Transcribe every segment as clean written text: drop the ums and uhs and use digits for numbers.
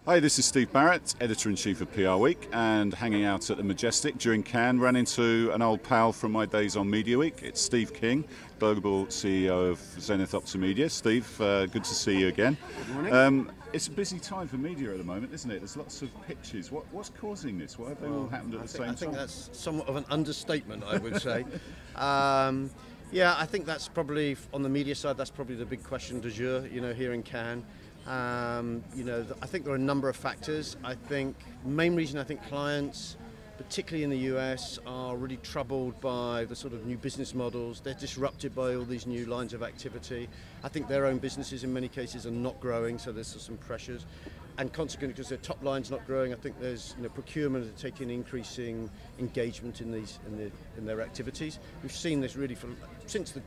Hi, this is Steve Barrett, Editor-in-Chief of PR Week, and hanging out at the Majestic during Cannes, ran into an old pal from my days on Media Week. It's Steve King, Global CEO of ZenithOptimedia. Steve, good to see you again. Good morning. It's a busy time for media at the moment, isn't it? There's lots of pitches. What's causing this? Why have they all happened at the same time? I think that's somewhat of an understatement, I would say. Yeah, I think that's probably, on the media side, that's probably the big question du jour, here in Cannes. I think there are a number of factors. I think main reason I think clients, particularly in the US, are really troubled by the sort of new business models. They're disrupted by all these new lines of activity. I think their own businesses in many cases are not growing, so there's some pressures. And consequently, because their top line's not growing, I think there's procurement are taking increasing engagement in their activities. We've seen this really since the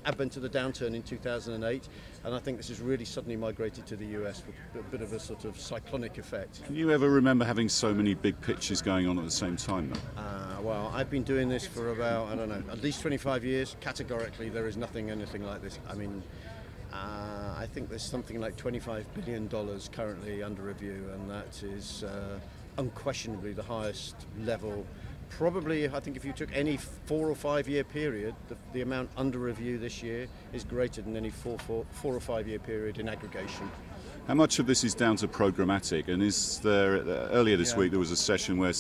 advent of the downturn in 2008, and I think this has really suddenly migrated to the US with a bit of a sort of cyclonic effect. Can you ever remember having so many big pitches going on at the same time, though? Well, I've been doing this for about, I don't know, at least 25 years. Categorically, there is anything like this. I mean, I think there's something like $25 billion currently under review, and that is unquestionably the highest level. Probably, I think if you took any 4 or 5 year period, the amount under review this year is greater than any 4 or 5 year period in aggregation. How much of this is down to programmatic? And is there, earlier this week there was a session where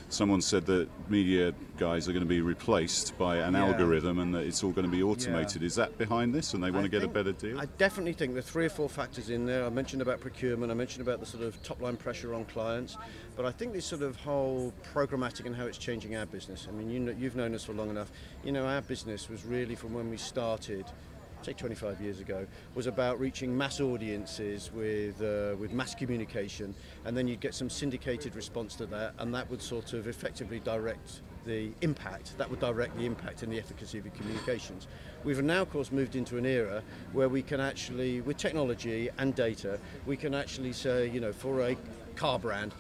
someone said that media guys are going to be replaced by an algorithm and that it's all going to be automated. Is that behind this and they want to get a better deal? I definitely think there are 3 or 4 factors in there. I mentioned about procurement, I mentioned about the sort of top line pressure on clients, but I think this sort of whole programmatic and how it's changing our business. I mean, you've known us for long enough. Our business was really, from when we started, say 25 years ago, was about reaching mass audiences with mass communication, and then you'd get some syndicated response to that, and that would sort of effectively direct the impact. That would direct the impact and the efficacy of your communications. We've now, of course, moved into an era where we can actually, with technology and data, we can actually say, for a car brand,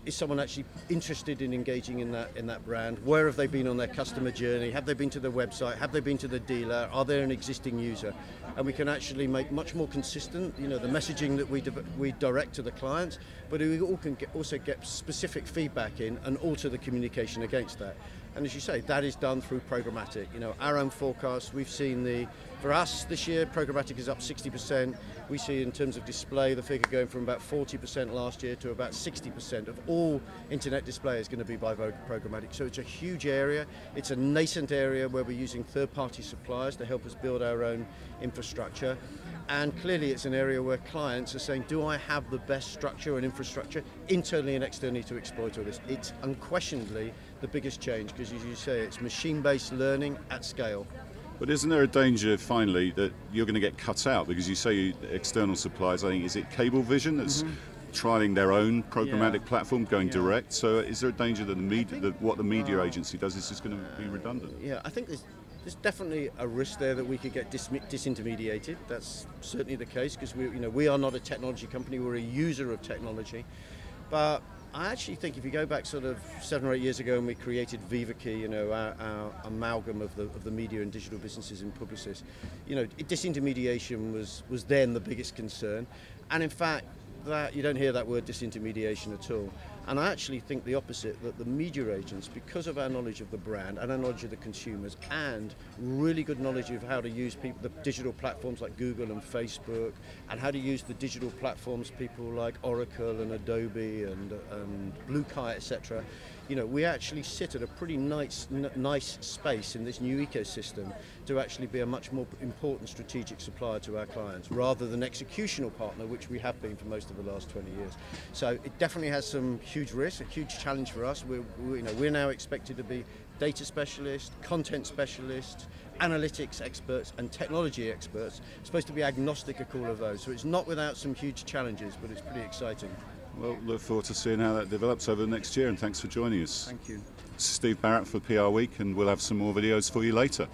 is someone actually interested in engaging in that brand? Where have they been on their customer journey? Have they been to their website? Have they been to the dealer? Are they an existing user? And we can actually make much more consistent, the messaging that we direct to the clients, but we also get specific feedback in and alter the communication against that. And as you say, that is done through programmatic. Our own forecast, we've seen for us this year, programmatic is up 60%. We see in terms of display, the figure going from about 40% last year to about 60% of all internet display is going to be by programmatic. So it's a huge area. It's a nascent area where we're using third-party suppliers to help us build our own infrastructure. And clearly it's an area where clients are saying, do I have the best structure and infrastructure internally and externally to exploit all this? It's unquestionably the biggest change, because as you say, it's machine-based learning at scale. But isn't there a danger, finally, that you're going to get cut out? Because you say external suppliers, I think, is it Cablevision that's trialing their own programmatic platform, going direct? So is there a danger that what the media agency does is just going to be redundant? Yeah, I think there's definitely a risk there that we could get disintermediated. That's certainly the case, because we are not a technology company, we're a user of technology. But I actually think if you go back sort of 7 or 8 years ago and we created VivaKey, our amalgam of the media and digital businesses in Publicis, disintermediation was then the biggest concern. And in fact, you don't hear that word disintermediation at all. And I actually think the opposite, that the media agents, because of our knowledge of the brand and our knowledge of the consumers and really good knowledge of how to use the digital platforms like Google and Facebook, and how to use the digital platforms, people like Oracle and Adobe and BlueKai, etc., we actually sit at a pretty nice space in this new ecosystem to actually be a much more important strategic supplier to our clients, rather than executional partner, which we have been for most of the last 20 years. So it definitely has some huge risks, a huge challenge for us. We're now expected to be data specialists, content specialists, analytics experts and technology experts, supposed to be agnostic of all of those. So it's not without some huge challenges, but it's pretty exciting. Well, look forward to seeing how that develops over the next year, and thanks for joining us. Thank you. Steve Barrett for PR Week, and we'll have some more videos for you later.